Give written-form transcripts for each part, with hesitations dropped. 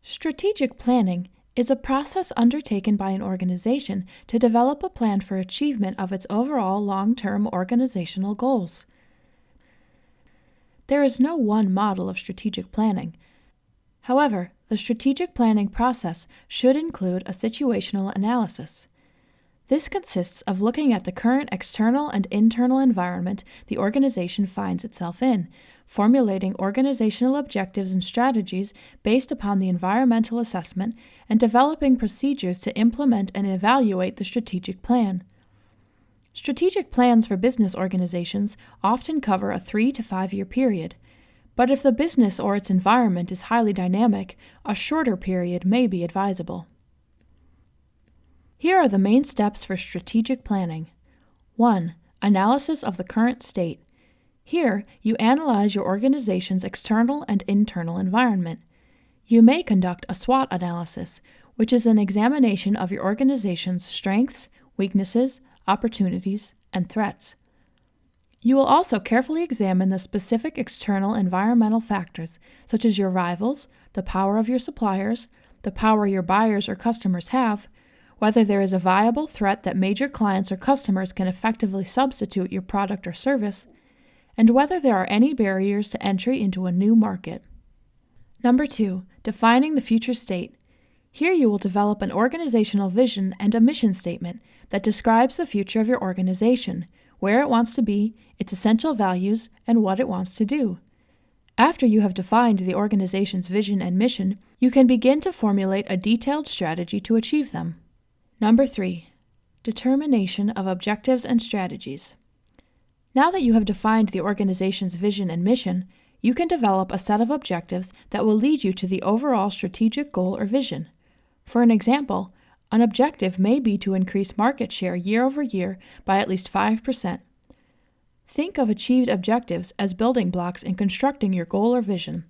Strategic planning is a process undertaken by an organization to develop a plan for achievement of its overall long-term organizational goals. There is no one model of strategic planning. However, the strategic planning process should include a situational analysis. This consists of looking at the current external and internal environment the organization finds itself in, formulating organizational objectives and strategies based upon the environmental assessment, and developing procedures to implement and evaluate the strategic plan. Strategic plans for business organizations often cover a 3 to 5 year period, but if the business or its environment is highly dynamic, a shorter period may be advisable. Here are the main steps for strategic planning. 1. Analysis of the current state. Here, you analyze your organization's external and internal environment. You may conduct a SWOT analysis, which is an examination of your organization's strengths, weaknesses, opportunities, and threats. You will also carefully examine the specific external environmental factors, such as your rivals, the power of your suppliers, the power your buyers or customers have, whether there is a viable threat that major clients or customers can effectively substitute your product or service, and whether there are any barriers to entry into a new market. Number 2, defining the future state. Here you will develop an organizational vision and a mission statement that describes the future of your organization, where it wants to be, its essential values, and what it wants to do. After you have defined the organization's vision and mission, you can begin to formulate a detailed strategy to achieve them. Number 3, determination of objectives and strategies. Now that you have defined the organization's vision and mission, you can develop a set of objectives that will lead you to the overall strategic goal or vision. For an example, an objective may be to increase market share year over year by at least 5%. Think of achieved objectives as building blocks in constructing your goal or vision.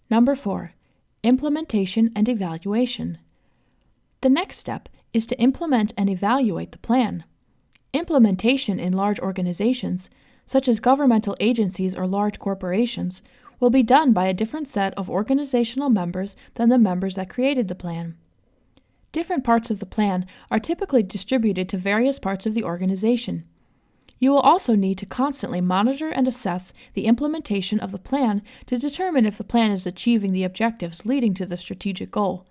Number 4, implementation and evaluation. The next step is to implement and evaluate the plan. Implementation in large organizations, such as governmental agencies or large corporations, will be done by a different set of organizational members than the members that created the plan. Different parts of the plan are typically distributed to various parts of the organization. You will also need to constantly monitor and assess the implementation of the plan to determine if the plan is achieving the objectives leading to the strategic goal.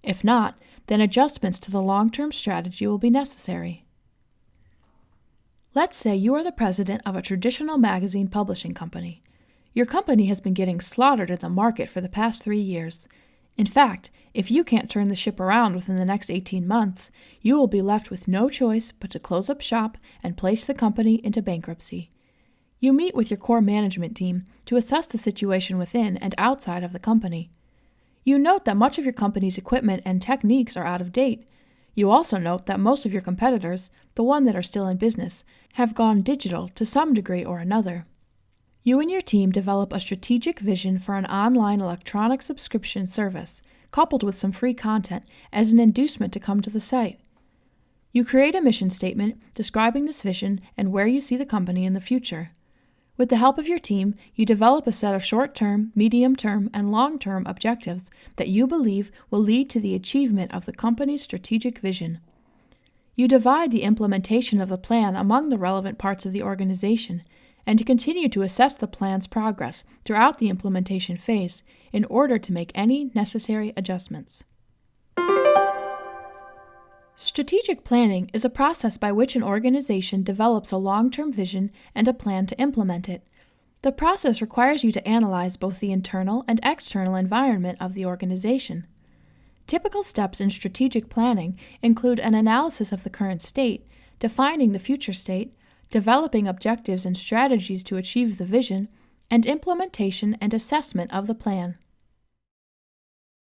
If not, then adjustments to the long-term strategy will be necessary. Let's say you are the president of a traditional magazine publishing company. Your company has been getting slaughtered in the market for the past 3 years. In fact, if you can't turn the ship around within the next 18 months, you will be left with no choice but to close up shop and place the company into bankruptcy. You meet with your core management team to assess the situation within and outside of the company. You note that much of your company's equipment and techniques are out of date. You also note that most of your competitors, the ones that are still in business, have gone digital to some degree or another. You and your team develop a strategic vision for an online electronic subscription service, coupled with some free content as an inducement to come to the site. You create a mission statement describing this vision and where you see the company in the future. With the help of your team, you develop a set of short-term, medium-term, and long-term objectives that you believe will lead to the achievement of the company's strategic vision. You divide the implementation of the plan among the relevant parts of the organization and continue to assess the plan's progress throughout the implementation phase in order to make any necessary adjustments. Strategic planning is a process by which an organization develops a long-term vision and a plan to implement it. The process requires you to analyze both the internal and external environment of the organization. Typical steps in strategic planning include an analysis of the current state, defining the future state, developing objectives and strategies to achieve the vision, and implementation and assessment of the plan.